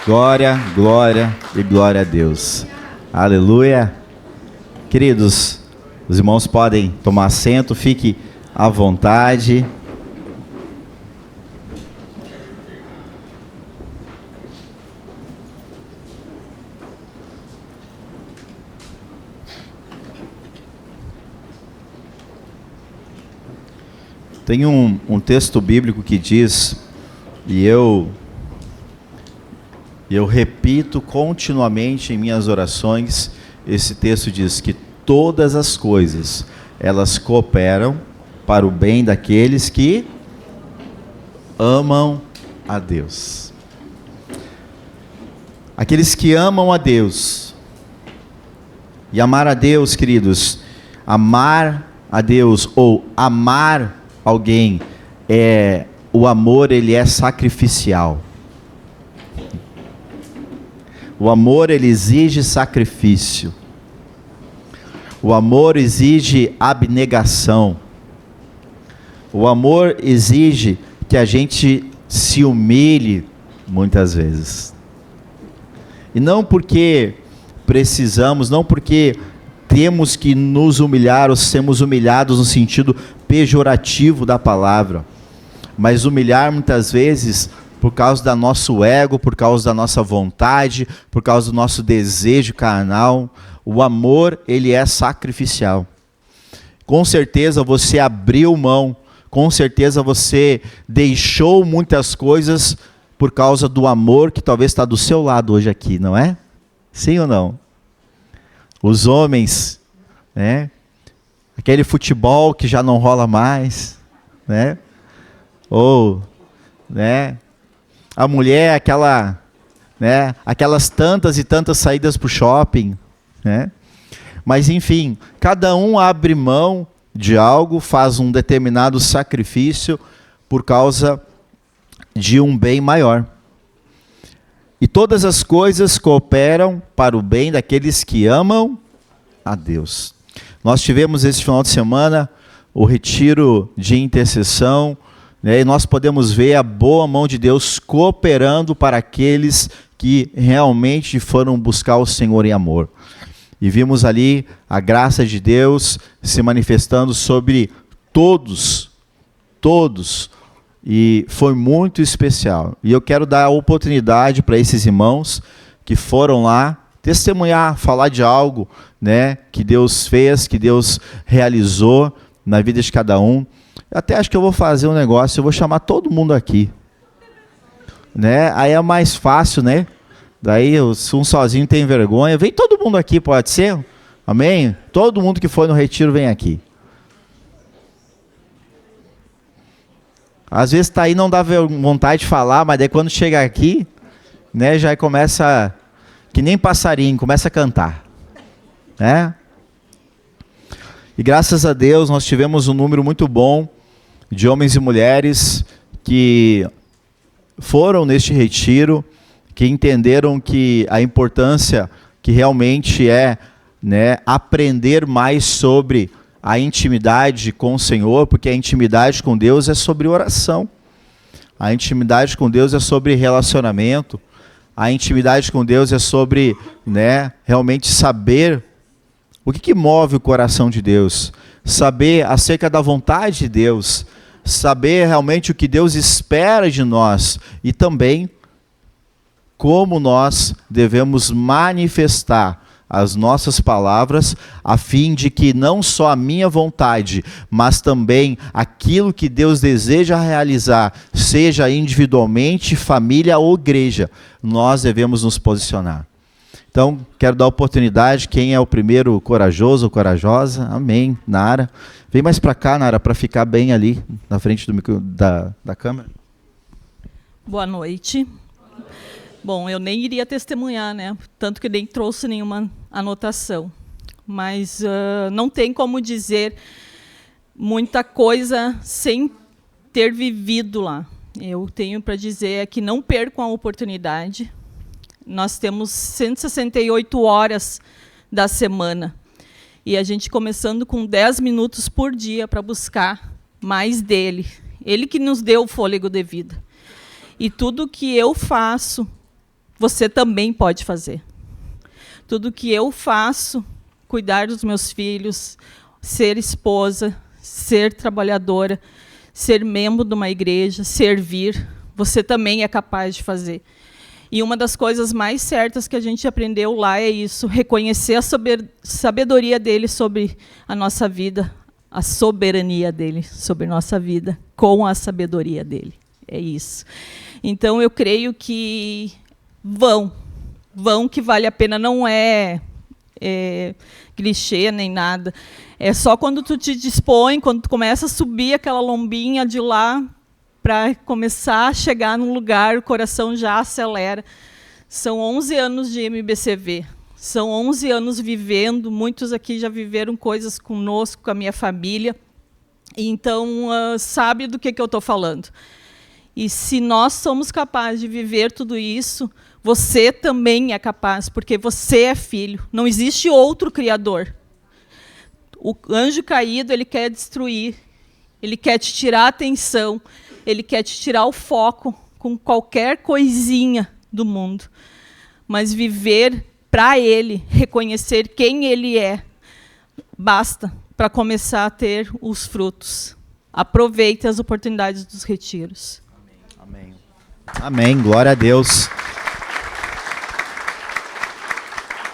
Glória, glória e glória a Deus. Aleluia. Queridos, os irmãos podem tomar assento, fique à vontade. Tem um texto bíblico que diz, e eu repito continuamente em minhas orações, esse texto diz que todas as coisas, elas cooperam para o bem daqueles que amam a Deus. Aqueles que amam a Deus. E amar a Deus, queridos, amar a Deus ou amar alguém, o amor, ele é sacrificial. O amor, ele exige sacrifício. O amor exige abnegação. O amor exige que a gente se humilhe muitas vezes. E não porque precisamos, não porque temos que nos humilhar ou sermos humilhados no sentido pejorativo da palavra, mas humilhar muitas vezes por causa do nosso ego, por causa da nossa vontade, por causa do nosso desejo carnal. O amor, ele é sacrificial. Com certeza você abriu mão, com certeza você deixou muitas coisas por causa do amor que talvez está do seu lado hoje aqui, não é? Sim ou não? Os homens, né? Aquele futebol que já não rola mais, né? Ou, né? A mulher, aquelas tantas e tantas saídas para o shopping, né? Mas enfim, cada um abre mão de algo, faz um determinado sacrifício por causa de um bem maior. E todas as coisas cooperam para o bem daqueles que amam a Deus. Nós tivemos esse final de semana o retiro de intercessão, né, e nós podemos ver a boa mão de Deus cooperando para aqueles que realmente foram buscar o Senhor em amor. E vimos ali a graça de Deus se manifestando sobre todos, e foi muito especial. E eu quero dar a oportunidade para esses irmãos que foram lá testemunhar, falar de algo, né, que Deus fez, que Deus realizou na vida de cada um. Eu até acho que eu vou fazer um negócio, eu vou chamar todo mundo aqui, né? Aí é mais fácil, né? Daí, se um sozinho tem vergonha, vem todo mundo aqui, pode ser? Amém? Todo mundo que foi no retiro vem aqui. Às vezes tá aí, não dá vontade de falar, mas daí quando chega aqui, né, já começa, que nem passarinho, começa a cantar, né? E graças a Deus nós tivemos um número muito bom de homens e mulheres que foram neste retiro, que entenderam que a importância que realmente é, né, aprender mais sobre a intimidade com o Senhor, porque a intimidade com Deus é sobre oração. A intimidade com Deus é sobre relacionamento. A intimidade com Deus é sobre, né, realmente saber o que move o coração de Deus, saber acerca da vontade de Deus, saber realmente o que Deus espera de nós e também como nós devemos manifestar as nossas palavras, a fim de que não só a minha vontade, mas também aquilo que Deus deseja realizar, seja individualmente, família ou igreja, nós devemos nos posicionar. Então, quero dar oportunidade, quem é o primeiro corajoso ou corajosa? Amém, Nara. Vem mais para cá, Nara, para ficar bem ali, na frente da câmera. Boa noite. Bom, eu nem iria testemunhar, né? Tanto que nem trouxe nenhuma anotação. Mas não tem como dizer muita coisa sem ter vivido lá. Eu tenho para dizer que não percam a oportunidade. Nós temos 168 horas da semana. E a gente começando com 10 minutos por dia para buscar mais dele. Ele que nos deu o fôlego de vida. E tudo que eu faço você também pode fazer. Tudo que eu faço, cuidar dos meus filhos, ser esposa, ser trabalhadora, ser membro de uma igreja, servir, você também é capaz de fazer. E uma das coisas mais certas que a gente aprendeu lá é isso, reconhecer a sabedoria dele sobre a nossa vida, a soberania dele sobre nossa vida, com a sabedoria dele. É isso. Então, eu creio que vão que vale a pena, não é clichê nem nada. É só quando tu te dispõe, quando tu começa a subir aquela lombinha de lá, para começar a chegar num lugar, o coração já acelera. São 11 anos de MBCV, são 11 anos vivendo, muitos aqui já viveram coisas conosco, com a minha família, então sabe do que eu estou falando. E se nós somos capazes de viver tudo isso, você também é capaz, porque você é filho, não existe outro criador. O anjo caído, ele quer destruir, ele quer te tirar a atenção, ele quer te tirar o foco com qualquer coisinha do mundo. Mas viver para ele, reconhecer quem ele é, basta para começar a ter os frutos. Aproveite as oportunidades dos retiros. Amém. Amém. Glória a Deus.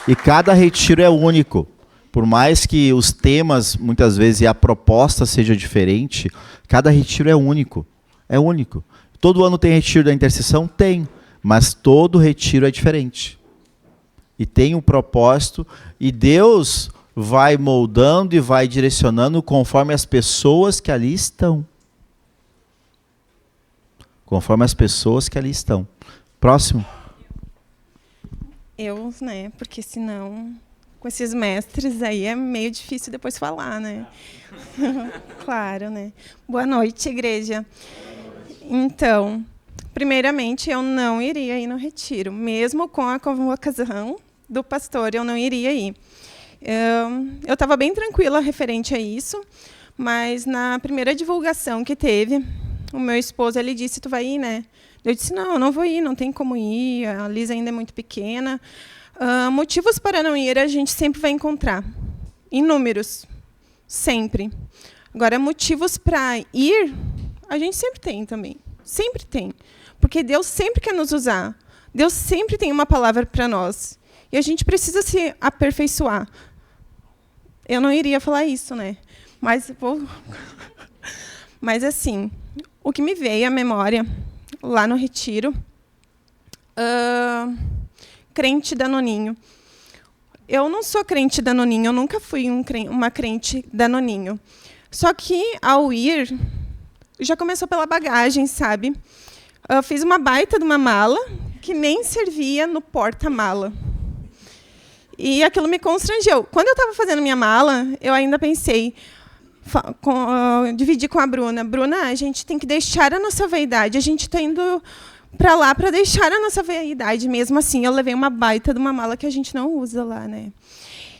E cada retiro é único. Por mais que os temas, muitas vezes, e a proposta seja diferente, cada retiro é único. É único. Todo ano tem retiro da intercessão? Tem. Mas todo retiro é diferente. E tem um propósito. E Deus vai moldando e vai direcionando conforme as pessoas que ali estão. Conforme as pessoas que ali estão. Próximo. Eu, né? Porque senão, com esses mestres aí é meio difícil depois falar, né? Claro, né? Boa noite, igreja. Então, primeiramente, eu não iria ir no retiro. Mesmo com a convocação do pastor, eu não iria ir. Eu estava bem tranquila referente a isso, mas na primeira divulgação que teve, o meu esposo ele disse, tu vai ir, né? Eu disse, não, eu não vou ir, não tem como ir, a Lisa ainda é muito pequena. Motivos para não ir a gente sempre vai encontrar, inúmeros, sempre. Agora, motivos para ir, a gente sempre tem também, sempre tem. Porque Deus sempre quer nos usar, Deus sempre tem uma palavra para nós. E a gente precisa se aperfeiçoar. Eu não iria falar isso, né? Mas, mas assim, o que me veio à memória, lá no retiro, crente danoninho. Eu não sou crente danoninho, eu nunca fui uma crente danoninho. Só que, ao ir, já começou pela bagagem, sabe? Eu fiz uma baita de uma mala que nem servia no porta-mala. E aquilo me constrangeu. Quando eu estava fazendo minha mala, eu ainda pensei, dividi com a Bruna. Bruna, a gente tem que deixar a nossa vaidade. A gente está indo para lá para deixar a nossa vaidade. Mesmo assim, eu levei uma baita de uma mala que a gente não usa lá, né?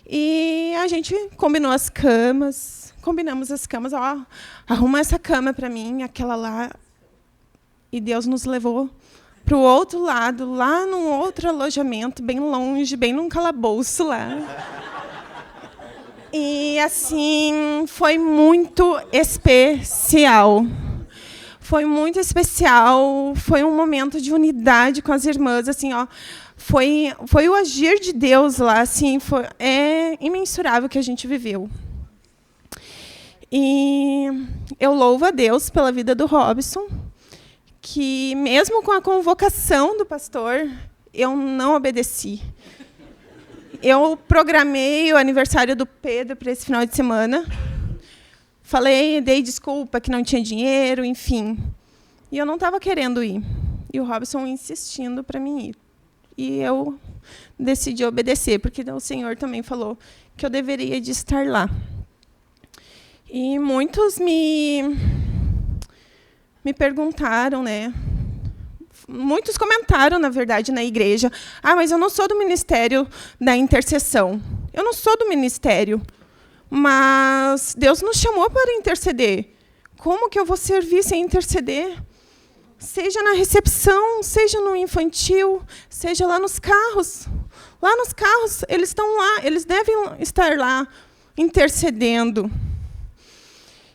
E a gente combinou as camas, combinamos as camas. Ó, arruma essa cama para mim, aquela lá. E Deus nos levou para o outro lado, lá num outro alojamento, bem longe, bem num calabouço lá. E, assim, foi muito especial. Foi muito especial, foi um momento de unidade com as irmãs, assim, ó. Foi o agir de Deus lá, assim, é imensurável o que a gente viveu. E eu louvo a Deus pela vida do Robson, que, mesmo com a convocação do pastor, eu não obedeci. Eu programei o aniversário do Pedro para esse final de semana. Dei desculpa que não tinha dinheiro, enfim. E eu não estava querendo ir. E o Robson insistindo para mim ir. E eu decidi obedecer, porque o Senhor também falou que eu deveria de estar lá. E muitos me perguntaram, né? Muitos comentaram, na verdade, na igreja. Ah, mas eu não sou do ministério da intercessão. Eu não sou do ministério. Mas Deus nos chamou para interceder. Como que eu vou servir sem interceder? Seja na recepção, seja no infantil, seja lá nos carros. Lá nos carros, eles estão lá, eles devem estar lá, intercedendo.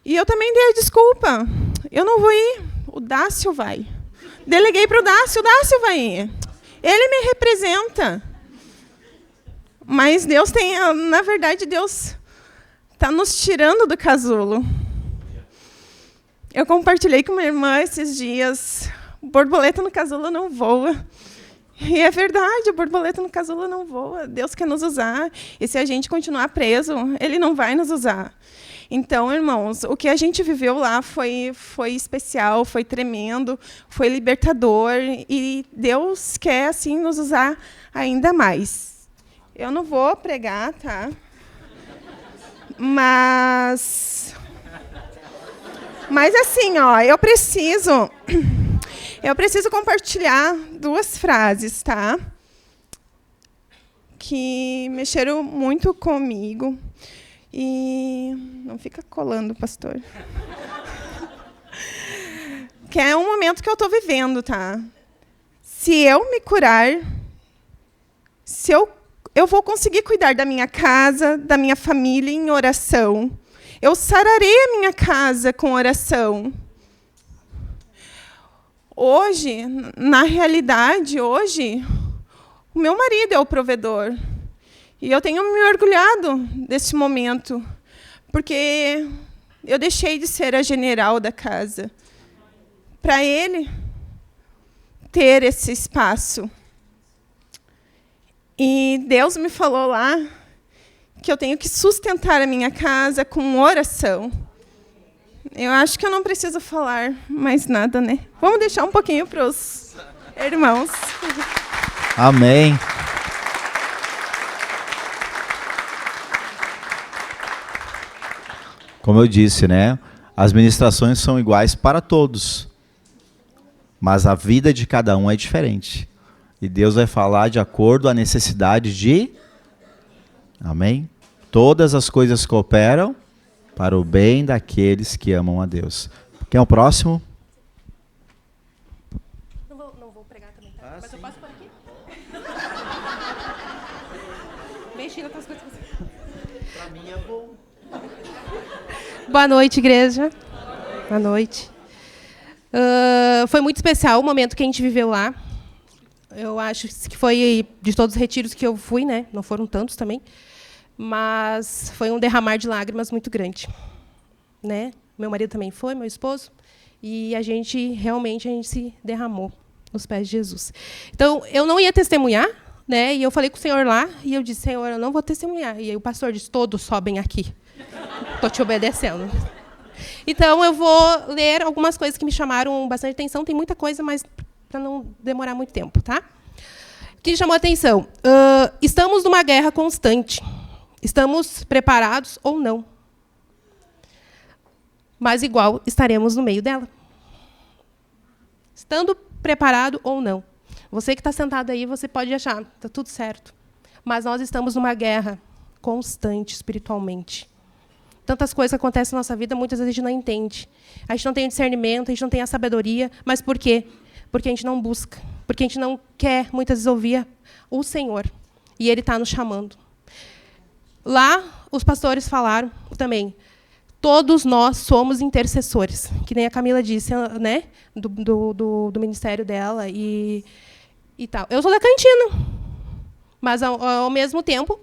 E eu também dei a desculpa. Eu não vou ir, o Dácio vai. Deleguei para o Dácio vai ir. Ele me representa. Mas Deus tem, na verdade, Deus está nos tirando do casulo. Eu compartilhei com minha irmã esses dias, borboleta no casulo não voa. E é verdade, borboleta no casulo não voa. Deus quer nos usar. E se a gente continuar preso, Ele não vai nos usar. Então, irmãos, o que a gente viveu lá foi especial, foi tremendo, foi libertador. E Deus quer, assim, nos usar ainda mais. Eu não vou pregar, tá? Mas assim, ó, eu preciso compartilhar 2 frases, tá? Que mexeram muito comigo. E não fica colando, pastor. Que é um momento que eu estou vivendo, tá? Se eu me curar, eu vou conseguir cuidar da minha casa, da minha família em oração. Eu sararei a minha casa com oração. Hoje, na realidade, hoje, o meu marido é o provedor. E eu tenho me orgulhado desse momento, porque eu deixei de ser a general da casa, para ele ter esse espaço. E Deus me falou lá que eu tenho que sustentar a minha casa com oração. Eu acho que eu não preciso falar mais nada, né? Vamos deixar um pouquinho para os irmãos. Amém. Como eu disse, né? As ministrações são iguais para todos, mas a vida de cada um é diferente. E Deus vai falar de acordo à necessidade de... Amém? Todas as coisas cooperam para o bem daqueles que amam a Deus. Quem é o próximo? Não vou pregar também, tá? Mas sim. Eu passo por aqui? Mexi nas coisas. Para mim é bom. Boa noite, igreja. Boa noite. Foi muito especial o momento que a gente viveu lá. Eu acho que foi de todos os retiros que eu fui, né? Não foram tantos também, mas foi um derramar de lágrimas muito grande, né? Meu marido também foi, meu esposo, e a gente se derramou nos pés de Jesus. Então, eu não ia testemunhar, né? E eu falei com o Senhor lá, e eu disse: Senhor, eu não vou testemunhar. E aí o pastor disse: todos sobem aqui. Estou te obedecendo. Então, eu vou ler algumas coisas que me chamaram bastante atenção. Tem muita coisa, mas para não demorar muito tempo, tá? O que chamou a atenção? Estamos numa guerra constante. Estamos preparados ou não? Mas, igual, estaremos no meio dela. Estando preparado ou não. Você que está sentado aí, você pode achar, está tudo certo. Mas nós estamos numa guerra constante espiritualmente. Tantas coisas acontecem na nossa vida, muitas vezes a gente não entende. A gente não tem o discernimento, a gente não tem a sabedoria. Mas por quê? Porque a gente não busca. Porque a gente não quer, muitas vezes, ouvir o Senhor. E Ele está nos chamando. Lá, os pastores falaram também: todos nós somos intercessores. Que nem a Camila disse, né? Do ministério dela e tal. Eu sou da cantina. Mas, ao mesmo tempo,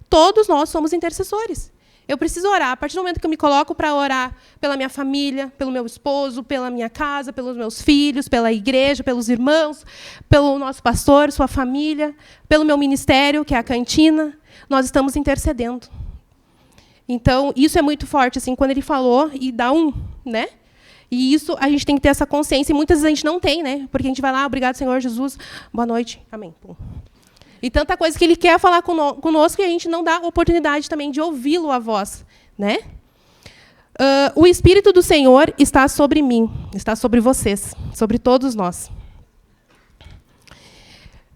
todos nós somos intercessores. Eu preciso orar. A partir do momento que eu me coloco para orar pela minha família, pelo meu esposo, pela minha casa, pelos meus filhos, pela igreja, pelos irmãos, pelo nosso pastor, sua família, pelo meu ministério, que é a cantina, nós estamos intercedendo. Então, isso é muito forte, assim, quando ele falou, e dá né? E isso, a gente tem que ter essa consciência, e muitas vezes a gente não tem, né? Porque a gente vai lá: obrigado, Senhor Jesus, boa noite, amém. Pum. E tanta coisa que Ele quer falar conosco, e a gente não dá oportunidade também de ouvi-lo a voz, né? O Espírito do Senhor está sobre mim, está sobre vocês, sobre todos nós.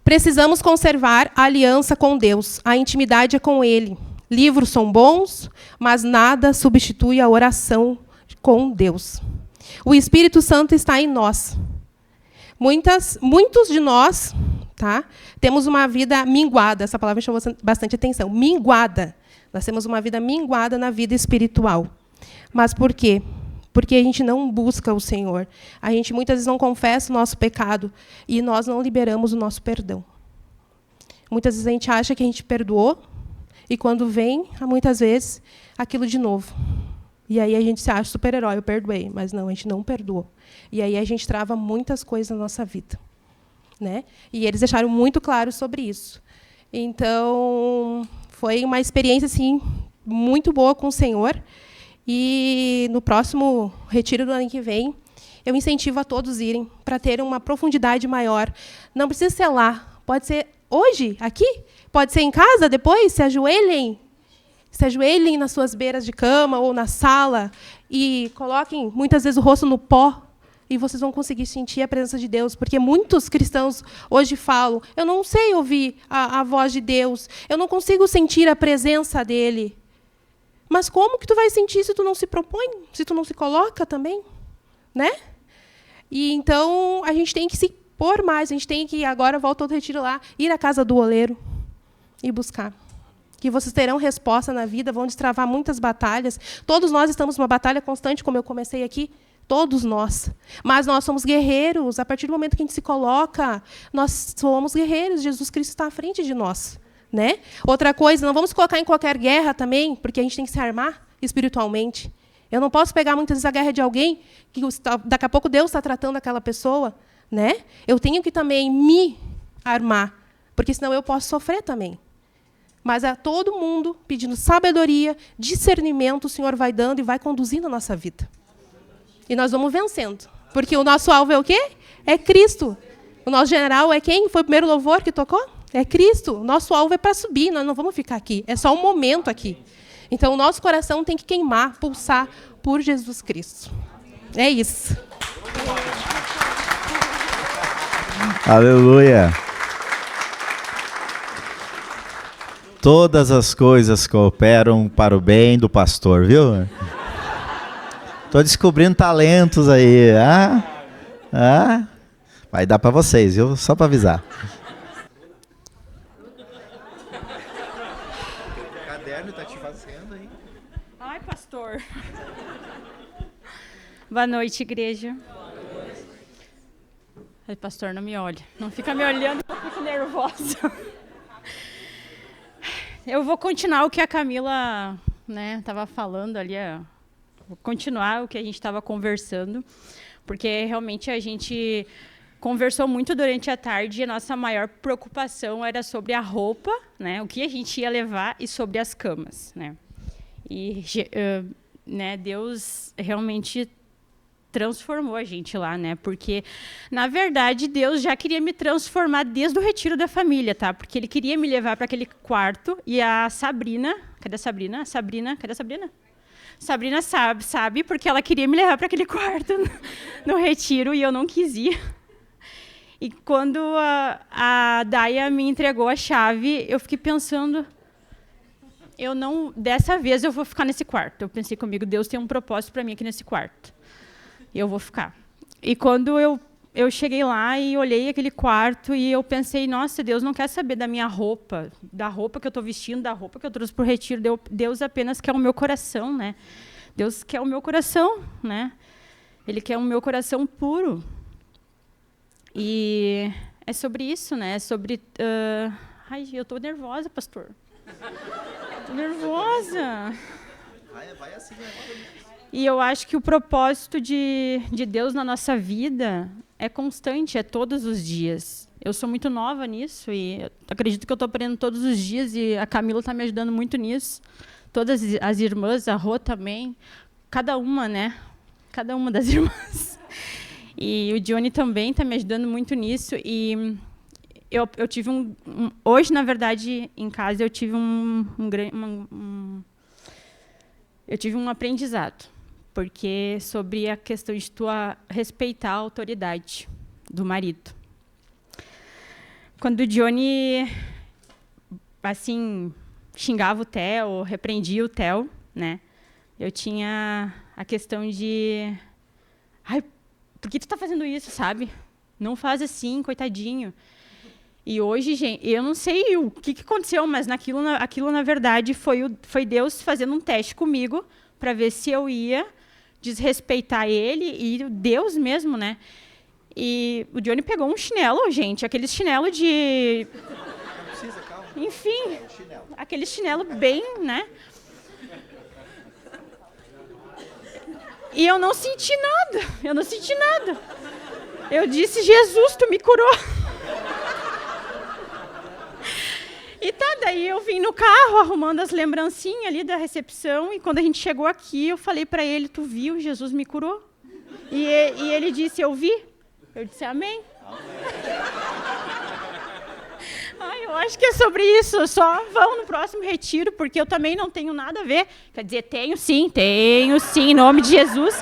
Precisamos conservar a aliança com Deus, a intimidade é com Ele. Livros são bons, mas nada substitui a oração com Deus. O Espírito Santo está em nós. Muitos de nós, tá, temos uma vida minguada. Essa palavra me chamou bastante atenção. Minguada. Nós temos uma vida minguada na vida espiritual. Mas por quê? Porque a gente não busca o Senhor. A gente muitas vezes não confessa o nosso pecado e nós não liberamos o nosso perdão. Muitas vezes a gente acha que a gente perdoou e quando vem, muitas vezes, aquilo de novo. E aí a gente se acha super-herói, eu perdoei, mas não, a gente não perdoou. E aí a gente trava muitas coisas na nossa vida, né? E eles deixaram muito claro sobre isso. Então, foi uma experiência assim muito boa com o Senhor. E no próximo retiro do ano que vem, eu incentivo a todos irem para terem uma profundidade maior. Não precisa ser lá, pode ser hoje, aqui, pode ser em casa depois, se ajoelhem nas suas beiras de cama ou na sala e coloquem, muitas vezes, o rosto no pó e vocês vão conseguir sentir a presença de Deus. Porque muitos cristãos hoje falam, eu não sei ouvir a voz de Deus, eu não consigo sentir a presença dEle. Mas como que tu vai sentir se tu não se propõe, se tu não se coloca também? Né? E então, a gente tem que se pôr mais, a gente tem que, agora volta ao retiro lá, ir à casa do oleiro e buscar. Que vocês terão resposta na vida, vão destravar muitas batalhas. Todos nós estamos numa batalha constante, como eu comecei aqui, todos nós. Mas nós somos guerreiros. A partir do momento que a gente se coloca, nós somos guerreiros. Jesus Cristo está à frente de nós, né? Outra coisa, não vamos colocar em qualquer guerra também, porque a gente tem que se armar espiritualmente. Eu não posso pegar muitas vezes a guerra de alguém que daqui a pouco Deus está tratando aquela pessoa, né? Eu tenho que também me armar, porque senão eu posso sofrer também. Mas a todo mundo pedindo sabedoria, discernimento, o Senhor vai dando e vai conduzindo a nossa vida. E nós vamos vencendo. Porque o nosso alvo é o quê? É Cristo. O nosso general é quem? Foi o primeiro louvor que tocou? É Cristo. O nosso alvo é para subir, nós não vamos ficar aqui. É só um momento aqui. Então, o nosso coração tem que queimar, pulsar por Jesus Cristo. É isso. Aleluia. Todas as coisas cooperam para o bem do pastor, viu? Estou descobrindo talentos aí. Vai dar para vocês, viu? Só para avisar. O caderno está te fazendo aí. Ai, pastor. Boa noite, igreja. Ai, pastor, não me olha. Não fica me olhando, eu fico nervosa. Eu vou continuar o que a Camila, né, estava falando ali. Vou continuar o que a gente estava conversando, porque realmente a gente conversou muito durante a tarde e a nossa maior preocupação era sobre a roupa, né, o que a gente ia levar, e sobre as camas, né. E né, Deus realmente transformou a gente lá, né? Porque, na verdade, Deus já queria me transformar desde o retiro da família, tá? Porque Ele queria me levar para aquele quarto e a Sabrina... Cadê a Sabrina? Cadê a Sabrina? Sabrina sabe, porque ela queria me levar para aquele quarto no retiro e eu não quis ir. E quando a Daia me entregou a chave, eu fiquei pensando... Dessa vez eu vou ficar nesse quarto. Eu pensei comigo, Deus tem um propósito para mim aqui nesse quarto. Eu vou ficar. E quando eu cheguei lá e olhei aquele quarto e eu pensei, nossa, Deus não quer saber da minha roupa, da roupa que eu estou vestindo, da roupa que eu trouxe para o retiro. Deus apenas quer o meu coração, né? Deus quer o meu coração, né? Ele quer o meu coração puro. E é sobre isso, né? É sobre... Ai, eu estou nervosa, pastor. Estou nervosa. Vai assim, E eu acho que o propósito de Deus na nossa vida é constante, é todos os dias. Eu sou muito nova nisso e acredito que eu estou aprendendo todos os dias e a Camila está me ajudando muito nisso. Todas as irmãs, a Rô também, cada uma, né? Cada uma das irmãs. E o Johnny também está me ajudando muito nisso. E eu tive hoje, na verdade, em casa, eu tive eu tive um aprendizado. Porque sobre a questão de tu respeitar a autoridade do marido. Quando o Johnny, assim, xingava o Theo, repreendia o Theo, né? Eu tinha a questão de... Ai, por que tu tá fazendo isso, sabe? Não faz assim, coitadinho. E hoje, gente, eu não sei o que aconteceu, mas aquilo na verdade, foi Deus fazendo um teste comigo para ver se eu ia desrespeitar ele e Deus mesmo, né? E o Johnny pegou um chinelo, gente, aquele chinelo de... Enfim, aquele chinelo bem, né? E eu não senti nada. Eu disse, Jesus, tu me curou. E tá, daí eu vim no carro arrumando as lembrancinhas ali da recepção e quando a gente chegou aqui, eu falei para ele, tu viu, Jesus me curou? E ele disse, eu vi. Eu disse, amém. Ai, eu acho que é sobre isso, só vão no próximo retiro, porque eu também não tenho nada a ver. Quer dizer, tenho sim, em nome de Jesus.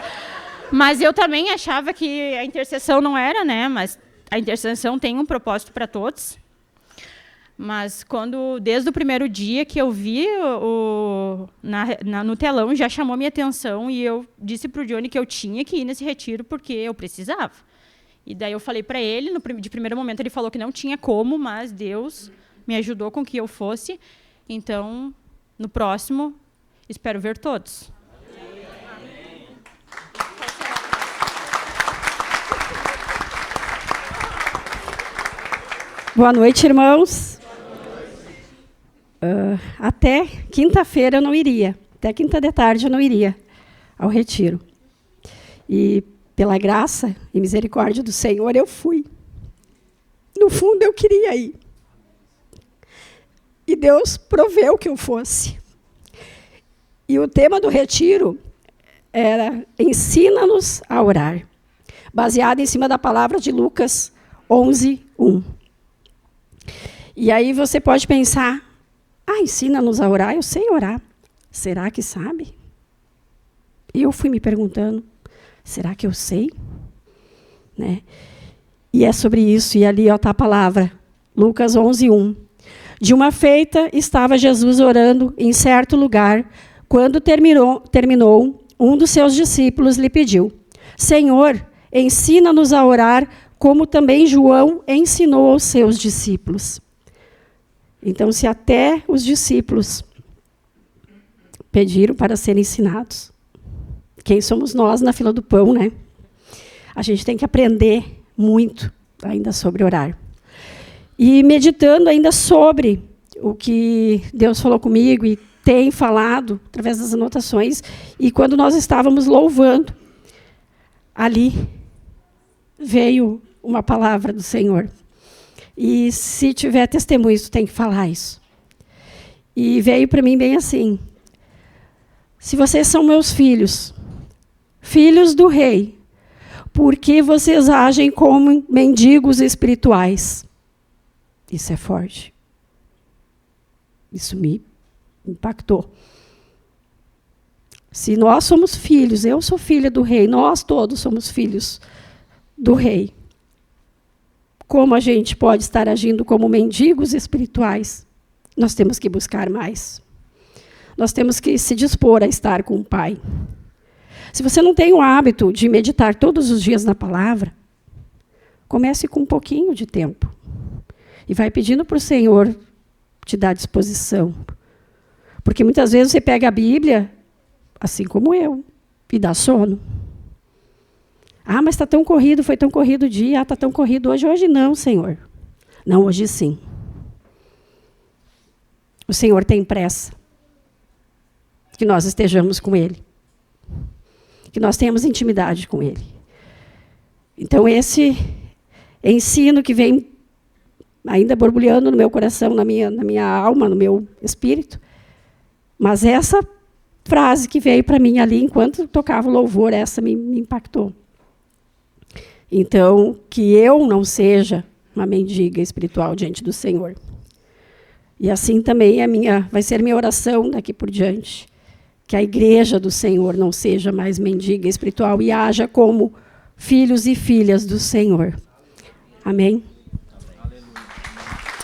Mas eu também achava que a intercessão não era, né? Mas a intercessão tem um propósito para todos. Mas desde o primeiro dia que eu vi no telão, já chamou minha atenção e eu disse para o Johnny que eu tinha que ir nesse retiro porque eu precisava. E daí eu falei para ele, de primeiro momento ele falou que não tinha como, mas Deus me ajudou com que eu fosse. Então, no próximo, espero ver todos. Boa noite, irmãos. Até quinta-feira eu não iria. Até quinta de tarde eu não iria ao retiro. E pela graça e misericórdia do Senhor, eu fui. No fundo, eu queria ir. E Deus proveu que eu fosse. E o tema do retiro era Ensina-nos a orar, baseado em cima da palavra de Lucas 11:1. E aí você pode pensar, ensina-nos a orar, eu sei orar. Será que sabe? E eu fui me perguntando, será que eu sei? Né? E é sobre isso, e ali está a palavra, Lucas 11:1. De uma feita, estava Jesus orando em certo lugar, quando terminou, um dos seus discípulos lhe pediu, Senhor, ensina-nos a orar, como também João ensinou aos seus discípulos. Então, se até os discípulos pediram para serem ensinados, quem somos nós na fila do pão, né? A gente tem que aprender muito ainda sobre orar. E meditando ainda sobre o que Deus falou comigo e tem falado através das anotações, e quando nós estávamos louvando, ali veio uma palavra do Senhor. E se tiver testemunho, tu tem que falar isso. E veio para mim bem assim, se vocês são meus filhos, filhos do rei, por que vocês agem como mendigos espirituais? Isso é forte. Isso me impactou. Se nós somos filhos, eu sou filha do rei, nós todos somos filhos do rei. Como a gente pode estar agindo como mendigos espirituais? Nós temos que buscar mais. Nós temos que se dispor a estar com o Pai. Se você não tem o hábito de meditar todos os dias na palavra, comece com um pouquinho de tempo. E vai pedindo para o Senhor te dar disposição. Porque muitas vezes você pega a Bíblia, assim como eu, e dá sono. Mas está tão corrido, foi tão corrido o dia, está tão corrido hoje. Hoje não, Senhor. Não, hoje sim. O Senhor tem pressa que nós estejamos com Ele. Que nós tenhamos intimidade com Ele. Então, esse ensino que vem ainda borbulhando no meu coração, na minha alma, no meu espírito, mas essa frase que veio para mim ali, enquanto tocava o louvor, essa me impactou. Então, que eu não seja uma mendiga espiritual diante do Senhor. E assim também vai ser minha oração daqui por diante. Que a igreja do Senhor não seja mais mendiga espiritual e haja como filhos e filhas do Senhor. Amém?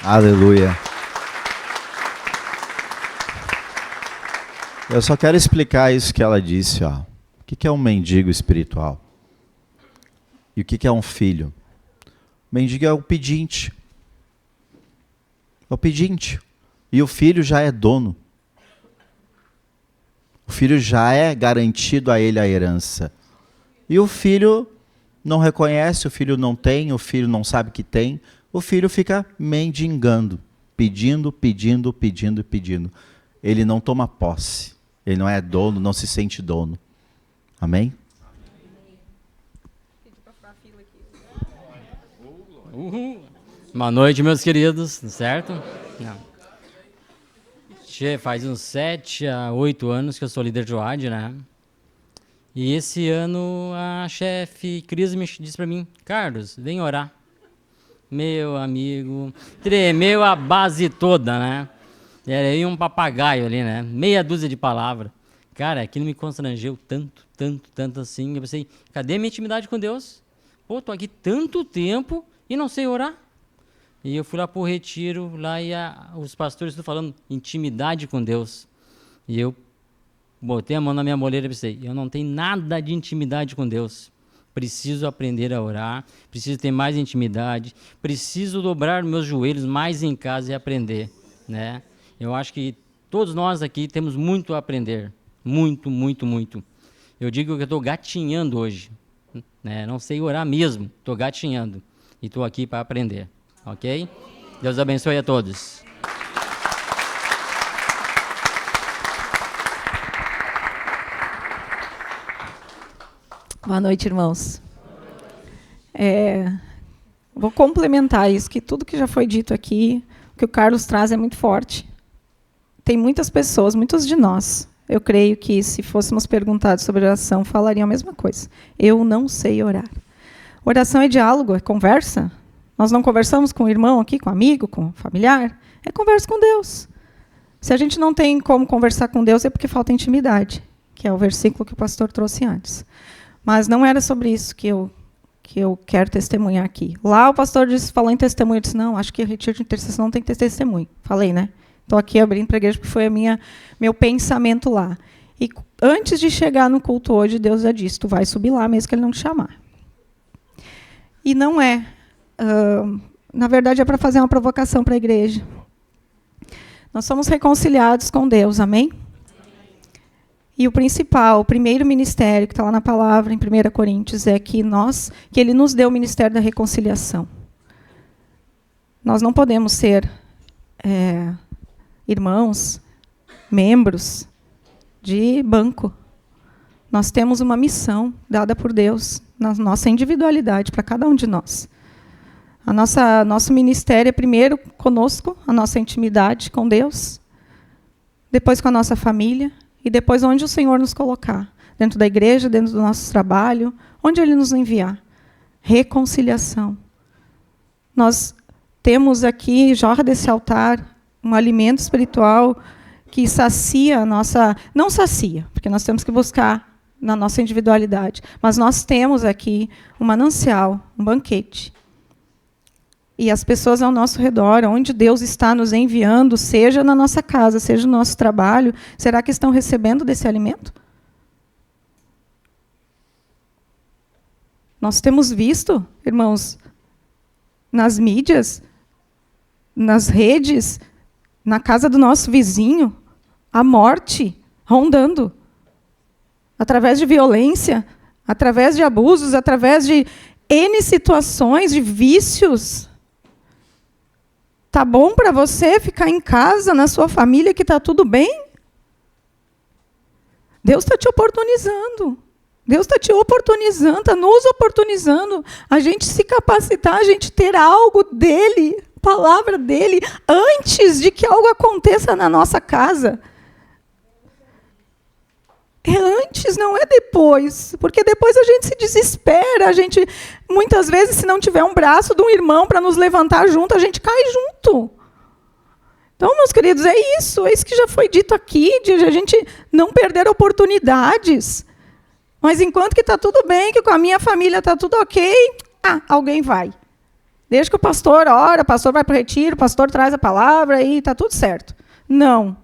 Aleluia. Eu só quero explicar isso que ela disse. Ó. O que é um mendigo espiritual? E o que é um filho? Mendigo é o pedinte. É o pedinte. E o filho já é dono. O filho já é garantido a ele a herança. E o filho não reconhece, o filho não tem, o filho não sabe que tem. O filho fica mendigando, pedindo. Ele não toma posse. Ele não é dono, não se sente dono. Amém? Boa noite, meus queridos, certo? Não. Faz uns 7 a 8 anos que eu sou líder de WAD, né? E esse ano a chefe Cris me disse para mim: Carlos, vem orar. Meu amigo, tremeu a base toda, né? Era aí um papagaio ali, né? Meia dúzia de palavras. Cara, aquilo me constrangeu tanto assim. Eu pensei, cadê minha intimidade com Deus? Pô, tô aqui tanto tempo e não sei orar. E eu fui lá pro retiro, lá e os pastores estão falando intimidade com Deus. E eu botei a mão na minha moleira e pensei, eu não tenho nada de intimidade com Deus. Preciso aprender a orar, preciso ter mais intimidade, preciso dobrar meus joelhos mais em casa e aprender, né? Eu acho que todos nós aqui temos muito a aprender, muito. Eu digo que eu estou gatinhando hoje, né? Não sei orar mesmo, estou gatinhando e estou aqui para aprender. Ok? Deus abençoe a todos. Boa noite, irmãos. Vou complementar isso, que tudo que já foi dito aqui, o que o Carlos traz é muito forte. Tem muitas pessoas, muitos de nós, eu creio que se fôssemos perguntados sobre oração, falariam a mesma coisa. Eu não sei orar. Oração é diálogo, é conversa. Nós não conversamos com o irmão aqui, com o amigo, com o familiar. É conversa com Deus. Se a gente não tem como conversar com Deus, é porque falta intimidade, que é o versículo que o pastor trouxe antes. Mas não era sobre isso que eu quero testemunhar aqui. Lá o pastor falou em testemunho, eu disse, não, acho que retiro de intercessão não tem que ter testemunho. Falei, né? Estou aqui abrindo para a igreja porque foi meu pensamento lá. E antes de chegar no culto hoje, Deus já disse, tu vai subir lá mesmo que ele não te chamar. E não é. Na verdade, é para fazer uma provocação para a igreja. Nós somos reconciliados com Deus, amém? E o principal, o primeiro ministério que está lá na palavra, em 1 Coríntios, é que Ele nos deu o ministério da reconciliação. Nós não podemos ser irmãos, membros de banco. Nós temos uma missão dada por Deus, na nossa individualidade, para cada um de nós. Nosso ministério é primeiro conosco, a nossa intimidade com Deus, depois com a nossa família, e depois onde o Senhor nos colocar, dentro da igreja, dentro do nosso trabalho, onde Ele nos enviar. Reconciliação. Nós temos aqui, jorra desse altar, um alimento espiritual que sacia a nossa... Não sacia, porque nós temos que buscar na nossa individualidade, mas nós temos aqui um manancial, um banquete. E as pessoas ao nosso redor, onde Deus está nos enviando, seja na nossa casa, seja no nosso trabalho, será que estão recebendo desse alimento? Nós temos visto, irmãos, nas mídias, nas redes, na casa do nosso vizinho, a morte rondando. Através de violência, através de abusos, através de N situações, de vícios. Tá bom para você ficar em casa, na sua família, que está tudo bem? Deus está te oportunizando. Deus está te oportunizando, está nos oportunizando. A gente se capacitar, a gente ter algo dEle, palavra dEle, antes de que algo aconteça na nossa casa. É antes, não é depois. Porque depois a gente se desespera. A gente, muitas vezes, se não tiver um braço de um irmão para nos levantar junto, a gente cai junto. Então, meus queridos, é isso que já foi dito aqui, de a gente não perder oportunidades. Mas enquanto que está tudo bem, que com a minha família está tudo ok, alguém vai. Deixa que o pastor ora, o pastor vai para o retiro, o pastor traz a palavra e está tudo certo. Não.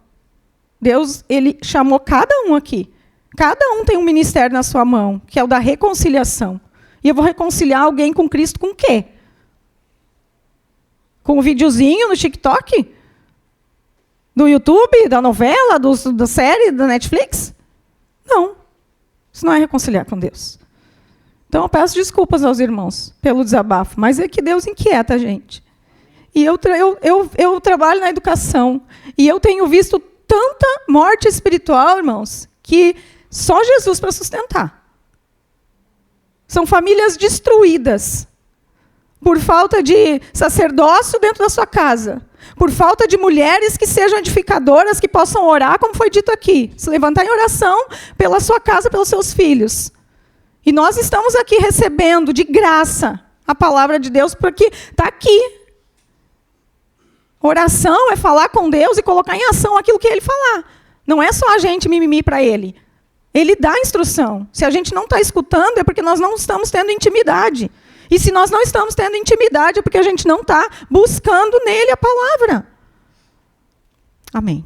Deus, Ele chamou cada um aqui. Cada um tem um ministério na sua mão, que é o da reconciliação. E eu vou reconciliar alguém com Cristo com o quê? Com um videozinho no TikTok? Do YouTube, da novela, da série, da Netflix? Não. Isso não é reconciliar com Deus. Então, eu peço desculpas aos irmãos pelo desabafo, mas é que Deus inquieta a gente. E eu trabalho na educação, e eu tenho visto tanta morte espiritual, irmãos, que só Jesus para sustentar. São famílias destruídas por falta de sacerdócio dentro da sua casa, por falta de mulheres que sejam edificadoras, que possam orar, como foi dito aqui, se levantar em oração pela sua casa, pelos seus filhos. E nós estamos aqui recebendo de graça a palavra de Deus, porque está aqui. Oração é falar com Deus e colocar em ação aquilo que Ele falar. Não é só a gente mimimi para Ele. Ele dá instrução. Se a gente não está escutando, é porque nós não estamos tendo intimidade. E se nós não estamos tendo intimidade, é porque a gente não está buscando nele a palavra. Amém.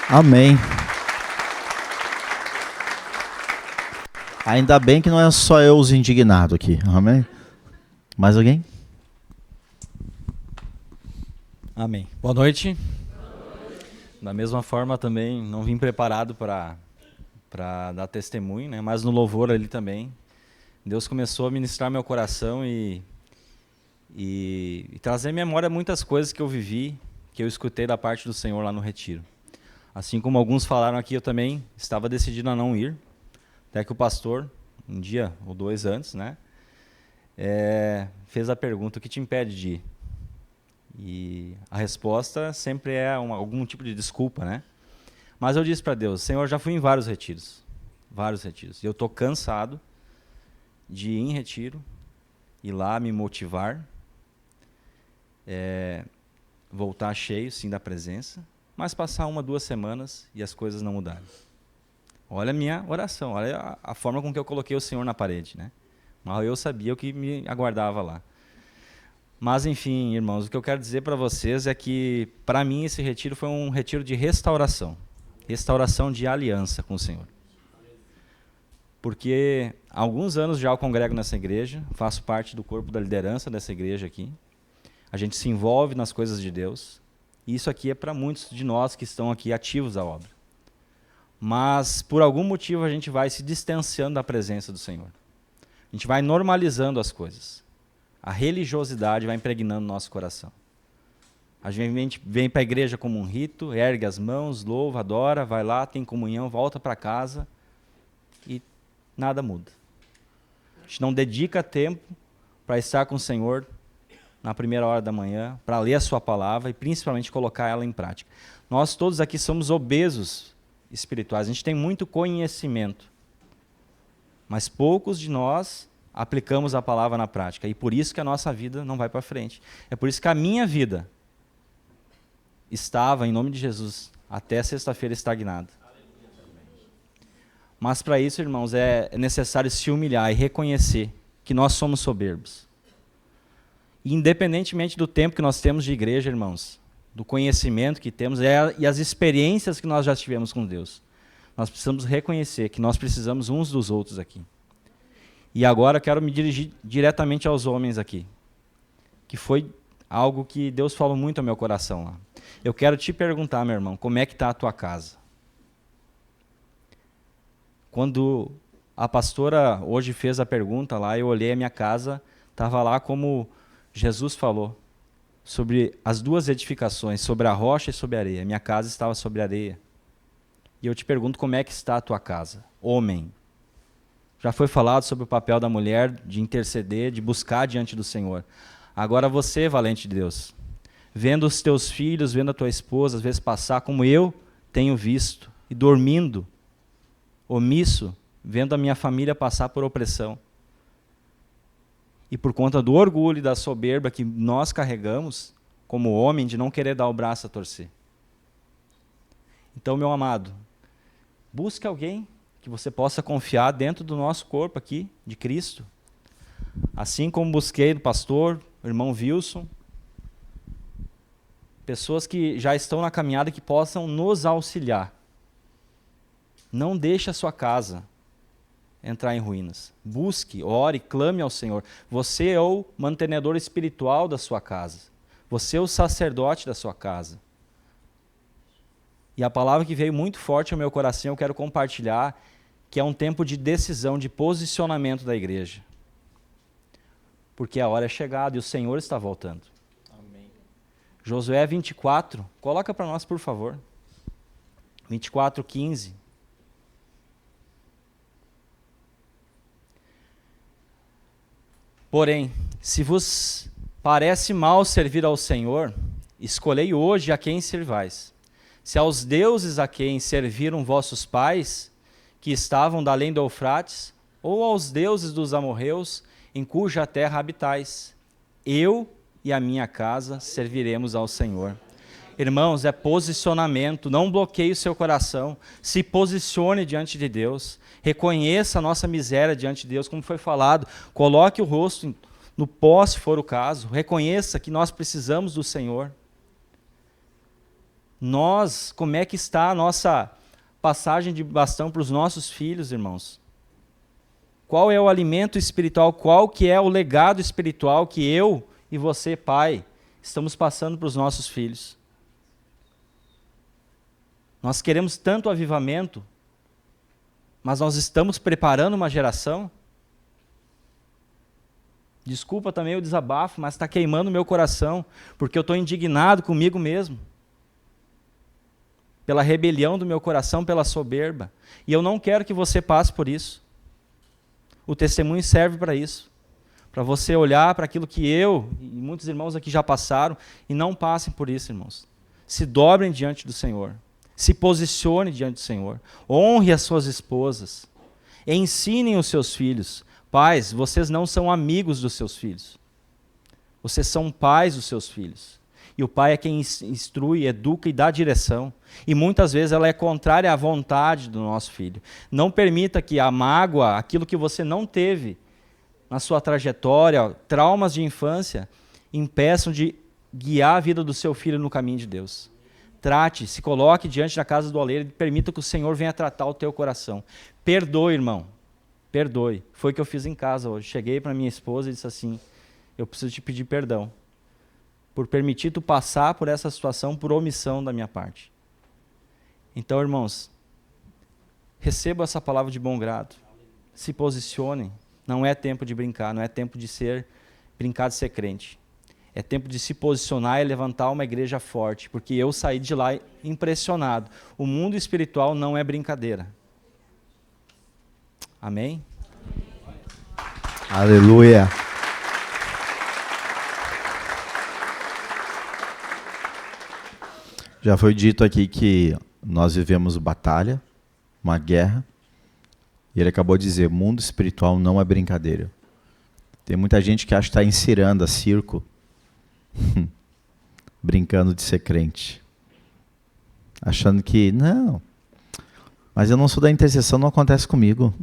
Amém. Ainda bem que não é só eu os indignados aqui. Amém? Mais alguém? Amém. Boa noite. Da mesma forma também, não vim preparado para dar testemunho, né? Mas no louvor ali também, Deus começou a ministrar meu coração e trazer à memória muitas coisas que eu vivi, que eu escutei da parte do Senhor lá no retiro. Assim como alguns falaram aqui, eu também estava decidido a não ir, até que o pastor, um dia ou dois antes, né, fez a pergunta: o que te impede de ir? E a resposta sempre é algum tipo de desculpa, né? Mas eu disse para Deus: Senhor, já fui em vários retiros, e eu estou cansado de ir em retiro, ir lá me motivar, voltar cheio, sim, da presença, mas passar 1, 2 semanas e as coisas não mudaram. Olha a minha oração, olha a forma com que eu coloquei o Senhor na parede, né? Mas eu sabia o que me aguardava lá. Mas, enfim, irmãos, o que eu quero dizer para vocês é que, para mim, esse retiro foi um retiro de restauração de aliança com o Senhor. Porque há alguns anos já eu congrego nessa igreja, faço parte do corpo da liderança dessa igreja aqui. A gente se envolve nas coisas de Deus. E isso aqui é para muitos de nós que estão aqui ativos à obra. Mas, por algum motivo, a gente vai se distanciando da presença do Senhor. A gente vai normalizando as coisas. A religiosidade vai impregnando nosso coração. A gente vem para a igreja como um rito, ergue as mãos, louva, adora, vai lá, tem comunhão, volta para casa e nada muda. A gente não dedica tempo para estar com o Senhor na primeira hora da manhã, para ler a sua palavra e principalmente colocar ela em prática. Nós todos aqui somos obesos espirituais, a gente tem muito conhecimento, mas poucos de nós aplicamos a palavra na prática, e por isso que a nossa vida não vai para frente. É por isso que a minha vida estava, em nome de Jesus, até sexta-feira estagnada. Mas para isso, irmãos, é necessário se humilhar e reconhecer que nós somos soberbos. E independentemente do tempo que nós temos de igreja, irmãos, do conhecimento que temos e as experiências que nós já tivemos com Deus, nós precisamos reconhecer que nós precisamos uns dos outros aqui. E agora eu quero me dirigir diretamente aos homens aqui, que foi algo que Deus falou muito ao meu coração lá. Eu quero te perguntar, meu irmão, como é que está a tua casa? Quando a pastora hoje fez a pergunta lá, eu olhei a minha casa, estava lá como Jesus falou, sobre as duas edificações, sobre a rocha e sobre a areia. Minha casa estava sobre a areia. E eu te pergunto, como é que está a tua casa? Homem. Já foi falado sobre o papel da mulher de interceder, de buscar diante do Senhor. Agora você, valente de Deus, vendo os teus filhos, vendo a tua esposa, às vezes passar como eu tenho visto, e dormindo, omisso, vendo a minha família passar por opressão. E por conta do orgulho e da soberba que nós carregamos, como homem, de não querer dar o braço a torcer. Então, meu amado, busque alguém que você possa confiar dentro do nosso corpo aqui, de Cristo. Assim como busquei do pastor, o irmão Wilson, pessoas que já estão na caminhada que possam nos auxiliar. Não deixe a sua casa entrar em ruínas. Busque, ore, clame ao Senhor. Você é o mantenedor espiritual da sua casa. Você é o sacerdote da sua casa. E a palavra que veio muito forte ao meu coração, eu quero compartilhar, que é um tempo de decisão, de posicionamento da igreja. Porque a hora é chegada e o Senhor está voltando. Amém. Josué 24, coloca para nós, por favor. 24:15. Porém, se vos parece mal servir ao Senhor, escolhei hoje a quem servais. Se aos deuses a quem serviram vossos pais, que estavam da além do Eufrates, ou aos deuses dos amorreus, em cuja terra habitais, eu e a minha casa serviremos ao Senhor. Irmãos, é posicionamento, não bloqueie o seu coração, se posicione diante de Deus, reconheça a nossa miséria diante de Deus, como foi falado, coloque o rosto no pó, se for o caso, reconheça que nós precisamos do Senhor. Nós, como é que está a nossa passagem de bastão para os nossos filhos, irmãos? Qual é o alimento espiritual, qual que é o legado espiritual que eu e você, pai, estamos passando para os nossos filhos? Nós queremos tanto avivamento, mas nós estamos preparando uma geração? Desculpa também o desabafo, mas está queimando o meu coração, porque eu estou indignado comigo mesmo. Pela rebelião do meu coração, pela soberba. E eu não quero que você passe por isso. O testemunho serve para isso. Para você olhar para aquilo que eu e muitos irmãos aqui já passaram e não passem por isso, irmãos. Se dobrem diante do Senhor. Se posicione diante do Senhor. Honre as suas esposas. Ensinem os seus filhos. Pais, vocês não são amigos dos seus filhos. Vocês são pais dos seus filhos. E o pai é quem instrui, educa e dá direção. E muitas vezes ela é contrária à vontade do nosso filho. Não permita que a mágoa, aquilo que você não teve na sua trajetória, traumas de infância, impeçam de guiar a vida do seu filho no caminho de Deus. Trate, se coloque diante da casa do oleiro e permita que o Senhor venha tratar o teu coração. Perdoe, irmão. Perdoe. Foi o que eu fiz em casa hoje. Cheguei para minha esposa e disse assim, eu preciso te pedir perdão por permitir tu passar por essa situação por omissão da minha parte. Então, irmãos, receba essa palavra de bom grado. Se posicionem. Não é tempo de brincar, não é tempo de brincar de ser crente. É tempo de se posicionar e levantar uma igreja forte, porque eu saí de lá impressionado. O mundo espiritual não é brincadeira. Amém? Aleluia. Já foi dito aqui que nós vivemos batalha, uma guerra, e ele acabou de dizer, mundo espiritual não é brincadeira. Tem muita gente que acha que está em ciranda, circo, brincando de ser crente. Achando que, não, mas eu não sou da intercessão, não acontece comigo.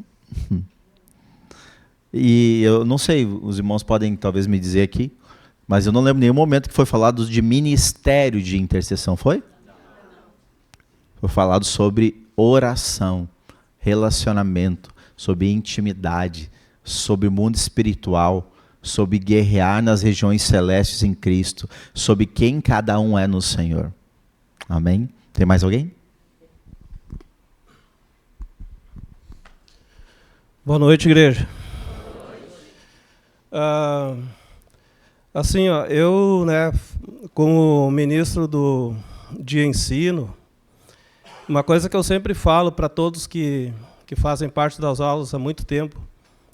E eu não sei, os irmãos podem talvez me dizer aqui, mas eu não lembro nenhum momento que foi falado de ministério de intercessão, foi? Foi falado sobre oração, relacionamento, sobre intimidade, sobre mundo espiritual, sobre guerrear nas regiões celestes em Cristo, sobre quem cada um é no Senhor. Amém? Tem mais alguém? Boa noite, igreja. Assim, ó, eu, como ministro de ensino, uma coisa que eu sempre falo para todos que fazem parte das aulas há muito tempo,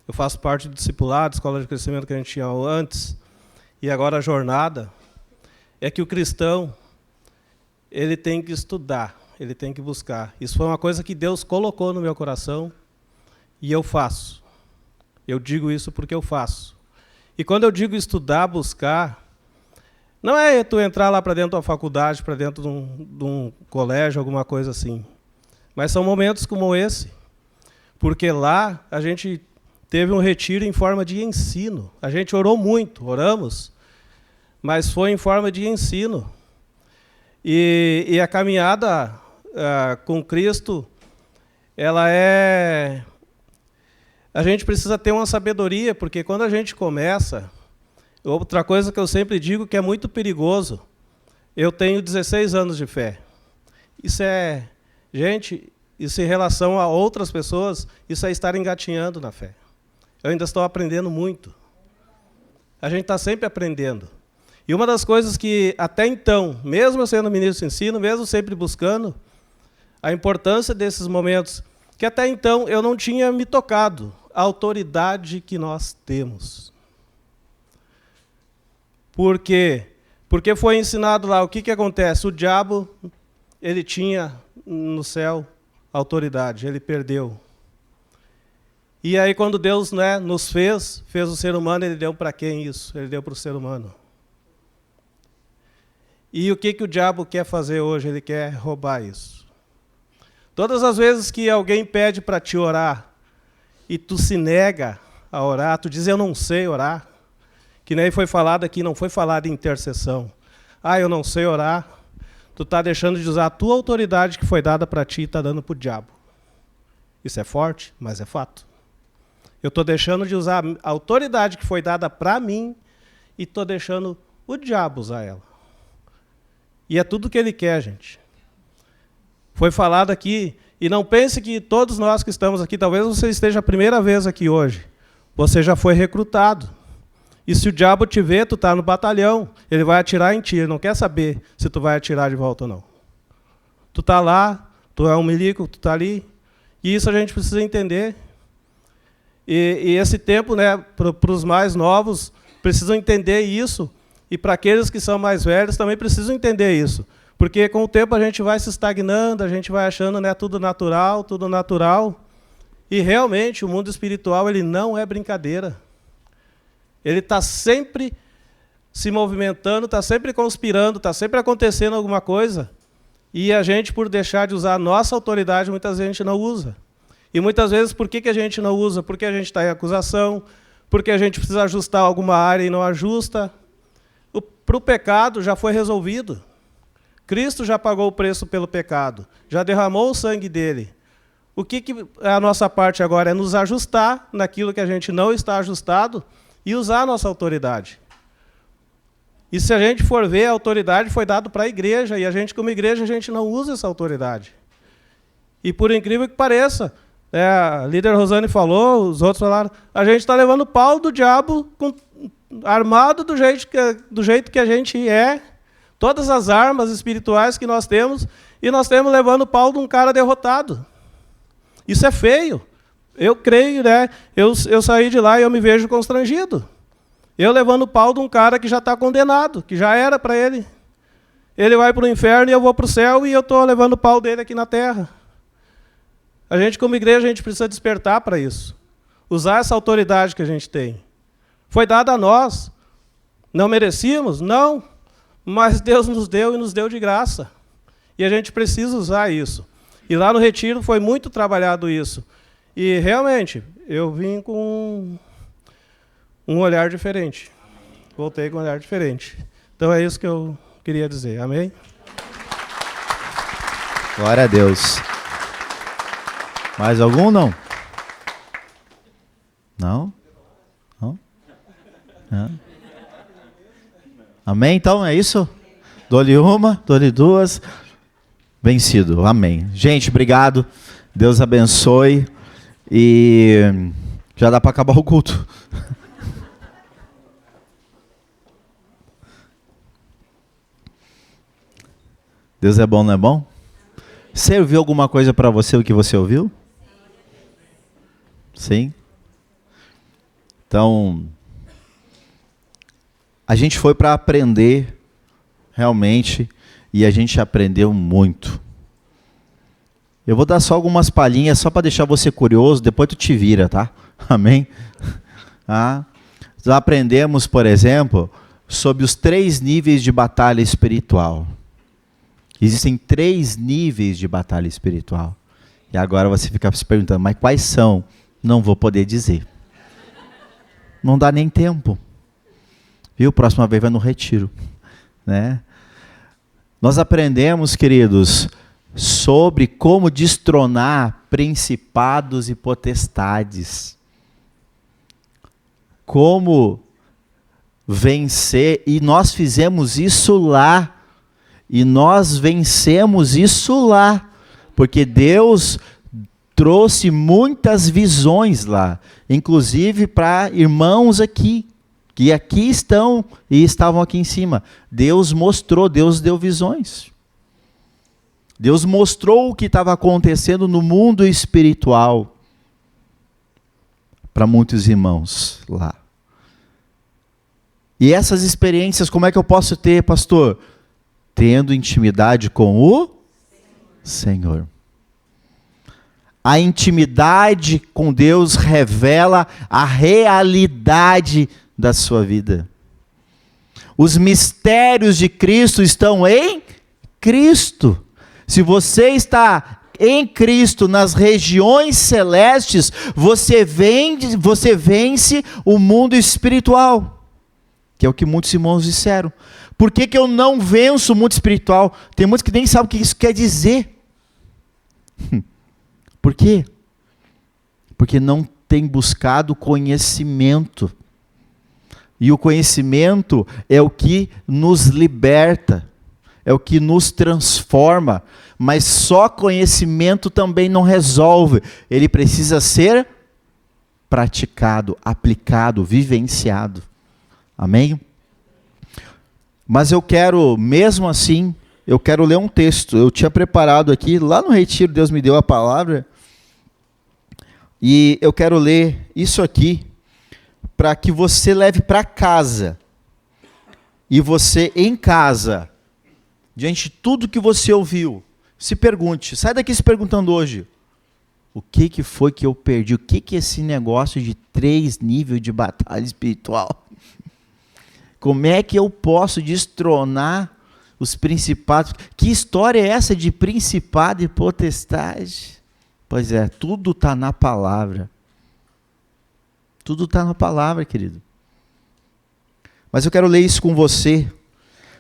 eu faço parte do discipulado, escola de crescimento que a gente tinha antes, e agora a jornada, é que o cristão, ele tem que estudar, ele tem que buscar. Isso foi uma coisa que Deus colocou no meu coração, e eu faço. Eu digo isso porque eu faço. E quando eu digo estudar, buscar, não é tu entrar lá para dentro da faculdade, para dentro de um colégio, alguma coisa assim. Mas são momentos como esse, porque lá a gente teve um retiro em forma de ensino. A gente orou muito, oramos, mas foi em forma de ensino. E a caminhada com Cristo, ela é a gente precisa ter uma sabedoria, porque quando a gente começa, outra coisa que eu sempre digo que é muito perigoso, eu tenho 16 anos de fé. Isso é, gente, isso em relação a outras pessoas, isso é estar engatinhando na fé. Eu ainda estou aprendendo muito. A gente está sempre aprendendo. E uma das coisas que, até então, mesmo eu sendo ministro de ensino, mesmo sempre buscando, a importância desses momentos, que até então eu não tinha me tocado, a autoridade que nós temos. Por quê? Porque foi ensinado lá, o que acontece? O diabo, ele tinha no céu autoridade, ele perdeu. E aí quando Deus, né, nos fez o ser humano, ele deu para quem isso? Ele deu para o ser humano. E o que o diabo quer fazer hoje? Ele quer roubar isso. Todas as vezes que alguém pede para te orar, e tu se nega a orar, tu diz, eu não sei orar, que nem foi falado aqui, não foi falado em intercessão. Ah, eu não sei orar, tu está deixando de usar a tua autoridade que foi dada para ti e está dando para o diabo. Isso é forte, mas é fato. Eu estou deixando de usar a autoridade que foi dada para mim e estou deixando o diabo usar ela. E é tudo que ele quer, gente. Foi falado aqui, e não pense que todos nós que estamos aqui, talvez você esteja a primeira vez aqui hoje, você já foi recrutado. E se o diabo te vê, tu está no batalhão, ele vai atirar em ti, ele não quer saber se tu vai atirar de volta ou não. Tu está lá, tu é um milico, tu está ali, e isso a gente precisa entender. E esse tempo, né, para os mais novos, precisam entender isso, e para aqueles que são mais velhos também precisam entender isso. Porque com o tempo a gente vai se estagnando, a gente vai achando, né, tudo natural, e realmente o mundo espiritual ele não é brincadeira. Ele está sempre se movimentando, está sempre conspirando, está sempre acontecendo alguma coisa, e a gente, por deixar de usar a nossa autoridade, muitas vezes a gente não usa. E muitas vezes, por que a gente não usa? Porque a gente está em acusação, porque a gente precisa ajustar alguma área e não ajusta. Para o pecado já foi resolvido. Cristo já pagou o preço pelo pecado, já derramou o sangue dele. O que é a nossa parte agora? É nos ajustar naquilo que a gente não está ajustado e usar a nossa autoridade. E se a gente for ver, a autoridade foi dada para a igreja, e a gente, como igreja, a gente não usa essa autoridade. E por incrível que pareça, a líder Rosane falou, os outros falaram, a gente está levando o pau do diabo armado do jeito que a gente é, todas as armas espirituais que nós temos, e nós temos levando o pau de um cara derrotado. Isso é feio. Eu creio, né? Eu saí de lá e eu me vejo constrangido. Eu levando o pau de um cara que já está condenado, que já era para ele. Ele vai para o inferno e eu vou para o céu, e eu estou levando o pau dele aqui na terra. A gente, como igreja, a gente precisa despertar para isso. Usar essa autoridade que a gente tem. Foi dada a nós. Não merecíamos? Não. Mas Deus nos deu e nos deu de graça. E a gente precisa usar isso. E lá no retiro foi muito trabalhado isso. E realmente, eu vim com um olhar diferente. Voltei com um olhar diferente. Então é isso que eu queria dizer. Amém? Glória a Deus. Mais algum, não? Não? Não? Não? Amém? Então, é isso? Dou-lhe uma, dou-lhe duas. Vencido. Amém. Gente, obrigado. Deus abençoe. E já dá para acabar o culto. Deus é bom, não é bom? Serviu alguma coisa para você o que você ouviu? Sim? Então, a gente foi para aprender realmente, e a gente aprendeu muito. Eu vou dar só algumas palhinhas, só para deixar você curioso, depois tu te vira, tá? Amém? Ah, nós aprendemos, por exemplo, sobre os 3 níveis de batalha espiritual. Existem 3 níveis de batalha espiritual. E agora você fica se perguntando, mas quais são? Não vou poder dizer. Não dá nem tempo. Viu? Próxima vez vai no retiro. Né? Nós aprendemos, queridos, sobre como destronar principados e potestades. como vencer, e nós fizemos isso lá. E nós vencemos isso lá, porque Deus trouxe muitas visões lá, inclusive para irmãos aqui, que aqui estão e estavam aqui em cima. Deus mostrou, Deus deu visões. Deus mostrou o que estava acontecendo no mundo espiritual para muitos irmãos lá. E essas experiências, como é que eu posso ter, pastor? Tendo intimidade com o Senhor. A intimidade com Deus revela a realidade da sua vida. Os mistérios de Cristo estão em Cristo. Se você está em Cristo, nas regiões celestes, você vence o mundo espiritual, que é o que muitos irmãos disseram. Por que eu não venço o mundo espiritual? Tem muitos que nem sabem o que isso quer dizer. Por quê? Porque não tem buscado conhecimento. E o conhecimento é o que nos liberta, é o que nos transforma. Mas só conhecimento também não resolve. Ele precisa ser praticado, aplicado, vivenciado. Amém? Mas eu quero, mesmo assim, eu quero ler um texto. Eu tinha preparado aqui, lá no retiro, Deus me deu a palavra. E eu quero ler isso aqui, para que você leve para casa. E você, em casa, diante de tudo que você ouviu, se pergunte, sai daqui se perguntando hoje, o que foi que eu perdi? O que é esse negócio de 3 níveis de batalha espiritual? Como é que eu posso destronar os principados? Que história é essa de principado e potestade? Pois é, tudo está na palavra. Tudo está na palavra, querido. Mas eu quero ler isso com você,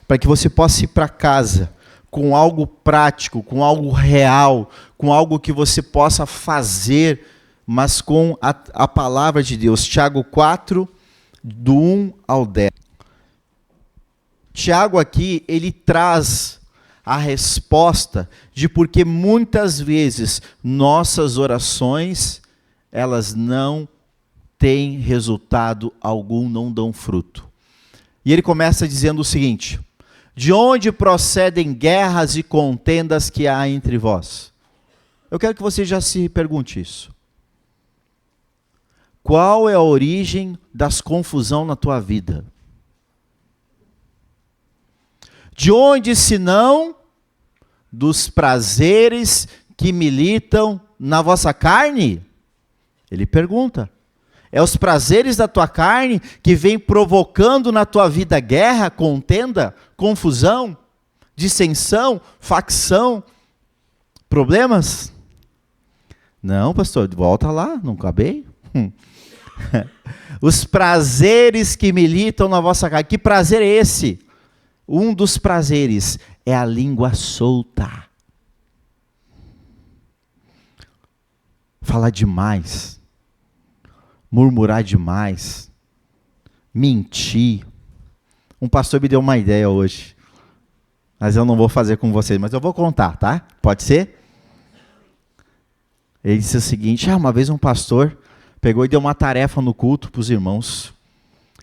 para que você possa ir para casa com algo prático, com algo real, com algo que você possa fazer, mas com a palavra de Deus. Tiago 4, do 1 ao 10. Tiago aqui, ele traz a resposta de porque muitas vezes nossas orações, elas não têm resultado algum, não dão fruto. E ele começa dizendo o seguinte: de onde procedem guerras e contendas que há entre vós? Eu quero que você já se pergunte isso. Qual é a origem das confusão na tua vida? De onde, senão, dos prazeres que militam na vossa carne? Ele pergunta. É os prazeres da tua carne que vem provocando na tua vida guerra, contenda, confusão, dissensão, facção, problemas? Não, pastor, volta lá, não acabei. Os prazeres que militam na vossa carne. Que prazer é esse? Um dos prazeres é a língua solta. Falar demais. Murmurar demais. Mentir. Um pastor me deu uma ideia hoje. Mas eu não vou fazer com vocês, mas eu vou contar, tá? Pode ser? Ele disse o seguinte: uma vez um pastor pegou e deu uma tarefa no culto para os irmãos.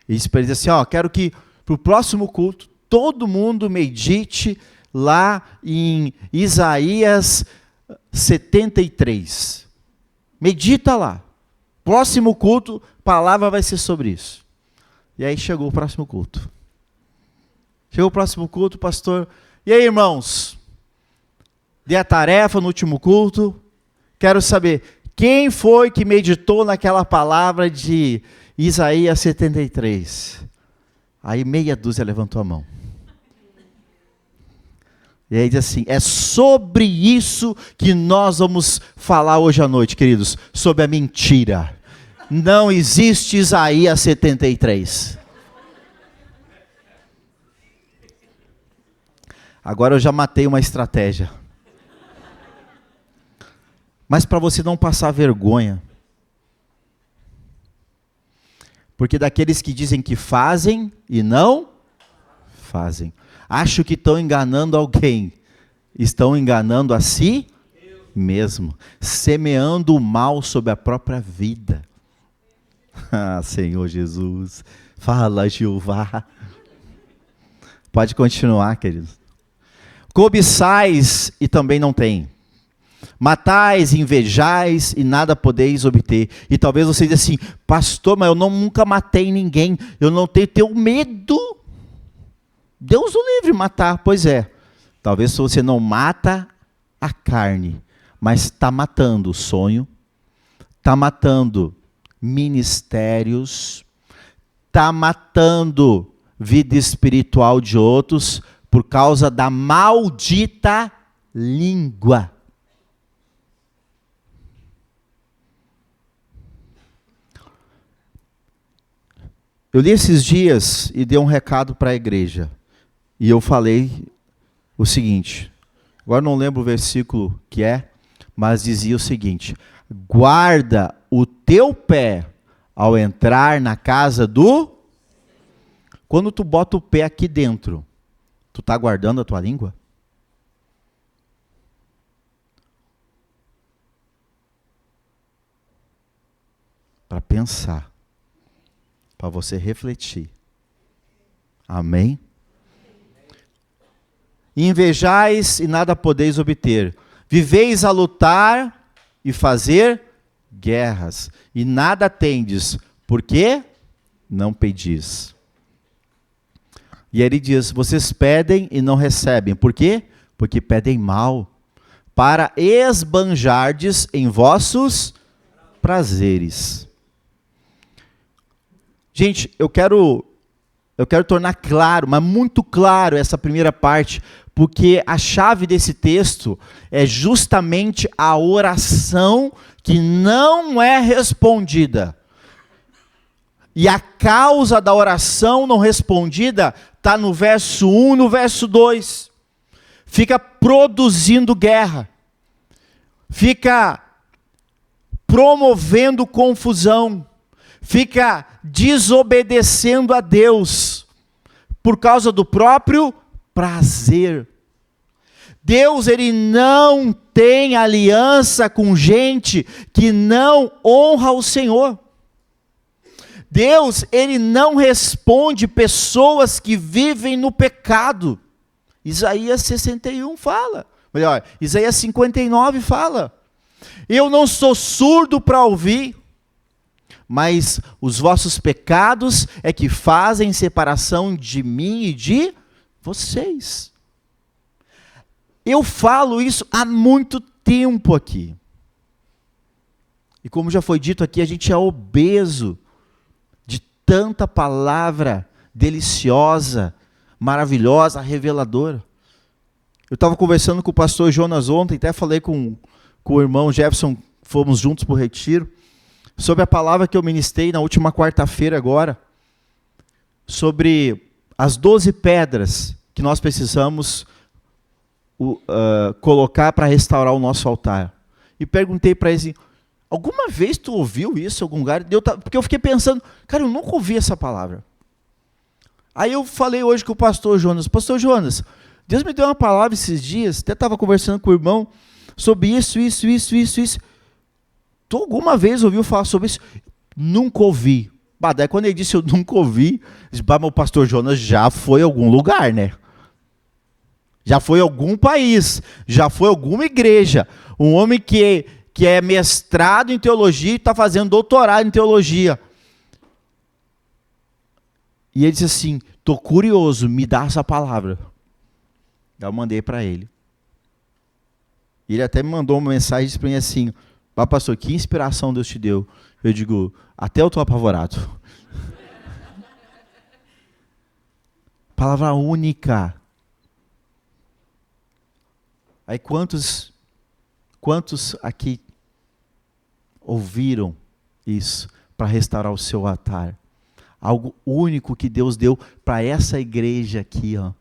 Ele disse para eles assim: quero que para o próximo culto todo mundo medite lá em Isaías 73. Medita lá. Próximo culto, palavra vai ser sobre isso. E aí chegou o próximo culto. Chegou o próximo culto, pastor. E aí, irmãos? Dei a tarefa no último culto. Quero saber, quem foi que meditou naquela palavra de Isaías 73? Aí meia dúzia levantou a mão. E aí diz assim: é sobre isso que nós vamos falar hoje à noite, queridos. Sobre a mentira. Não existe Isaías 73. Agora eu já matei uma estratégia. Mas para você não passar vergonha. Porque daqueles que dizem que fazem e não fazem. Acho que estão enganando alguém. Estão enganando a si mesmo. Semeando o mal sobre a própria vida. Ah, Senhor Jesus. Fala, Jeová. Pode continuar, queridos. Cobiçais e também não tem. Matais, invejais e nada podeis obter. E talvez você diga assim, pastor, mas eu nunca matei ninguém. Eu não tenho medo. Deus o livre matar. Pois é. Talvez você não mata a carne, mas está matando o sonho, está matando ministérios, está matando vida espiritual de outros por causa da maldita língua. Eu li esses dias e dei um recado para a igreja. E eu falei o seguinte, agora não lembro o versículo que é, mas dizia o seguinte: guarda o teu pé ao entrar na casa do... Quando tu bota o pé aqui dentro, tu está guardando a tua língua? Para pensar, para você refletir. Amém? Invejais e nada podeis obter. Viveis a lutar e fazer guerras, e nada tendes, porque não pedis. E ele diz, vocês pedem e não recebem. Por quê? Porque pedem mal, para esbanjardes em vossos prazeres. Gente, eu quero tornar claro, mas muito claro essa primeira parte, porque a chave desse texto é justamente a oração que não é respondida. E a causa da oração não respondida está no verso 1 e no verso 2. Fica produzindo guerra. Fica promovendo confusão. Fica desobedecendo a Deus por causa do próprio prazer. Deus, ele não tem aliança com gente que não honra o Senhor. Deus, ele não responde pessoas que vivem no pecado. Isaías 61 fala. Melhor, Isaías 59 fala. Eu não sou surdo para ouvir, mas os vossos pecados é que fazem separação de mim e de vocês. Eu falo isso há muito tempo aqui. E como já foi dito aqui, a gente é obeso de tanta palavra deliciosa, maravilhosa, reveladora. Eu estava conversando com o pastor Jonas ontem, até falei com o irmão Jefferson, fomos juntos para o retiro, sobre a palavra que eu ministrei na última quarta-feira agora, sobre as 12 pedras que nós precisamos colocar para restaurar o nosso altar. E perguntei para ele assim, alguma vez tu ouviu isso em algum lugar? Porque eu fiquei pensando, cara, eu nunca ouvi essa palavra. Aí eu falei hoje com o pastor Jonas, pastor Jonas, Deus me deu uma palavra esses dias, até estava conversando com o irmão, sobre isso. Tu alguma vez ouviu falar sobre isso? Nunca ouvi. Daí quando ele disse eu nunca ouvi, eu disse, meu pastor Jonas já foi a algum lugar, né? Já foi a algum país, já foi a alguma igreja. Um homem que é mestrado em teologia e está fazendo doutorado em teologia. E ele disse assim, estou curioso, me dá essa palavra. Eu mandei para ele. Ele até me mandou uma mensagem para mim assim, pastor, que inspiração Deus te deu? Eu digo, até eu estou apavorado. Palavra única. Aí quantos aqui ouviram isso para restaurar o seu altar? Algo único que Deus deu para essa igreja aqui, ó.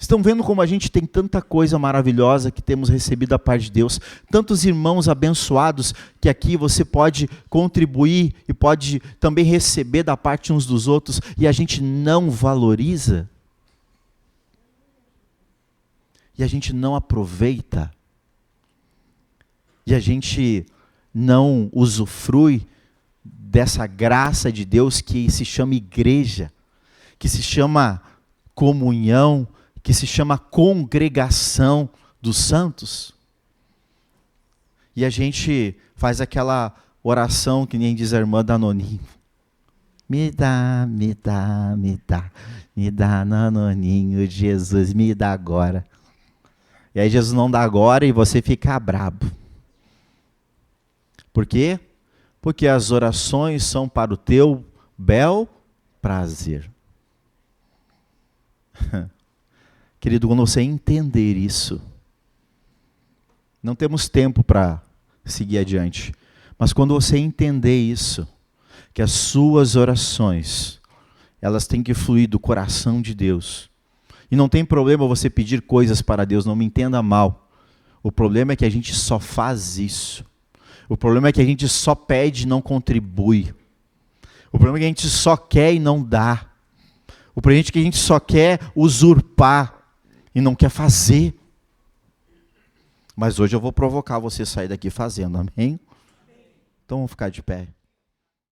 Estão vendo como a gente tem tanta coisa maravilhosa que temos recebido da parte de Deus, tantos irmãos abençoados que aqui você pode contribuir e pode também receber da parte uns dos outros e a gente não valoriza? E a gente não aproveita? E a gente não usufrui dessa graça de Deus que se chama igreja, que se chama comunhão, que se chama congregação dos santos? E a gente faz aquela oração que nem diz a irmã Danoninho. Me dá, me dá, me dá, me dá, Danoninho, Jesus, me dá agora. E aí Jesus não dá agora e você fica brabo. Por quê? Porque as orações são para o teu bel prazer. Querido, quando você entender isso, não temos tempo para seguir adiante, mas quando você entender isso, que as suas orações, elas têm que fluir do coração de Deus, e não tem problema você pedir coisas para Deus, não me entenda mal, o problema é que a gente só faz isso, o problema é que a gente só pede e não contribui, o problema é que a gente só quer e não dá, o problema é que a gente só quer usurpar, e não quer fazer. Mas hoje eu vou provocar você a sair daqui fazendo, amém? Então vamos ficar de pé.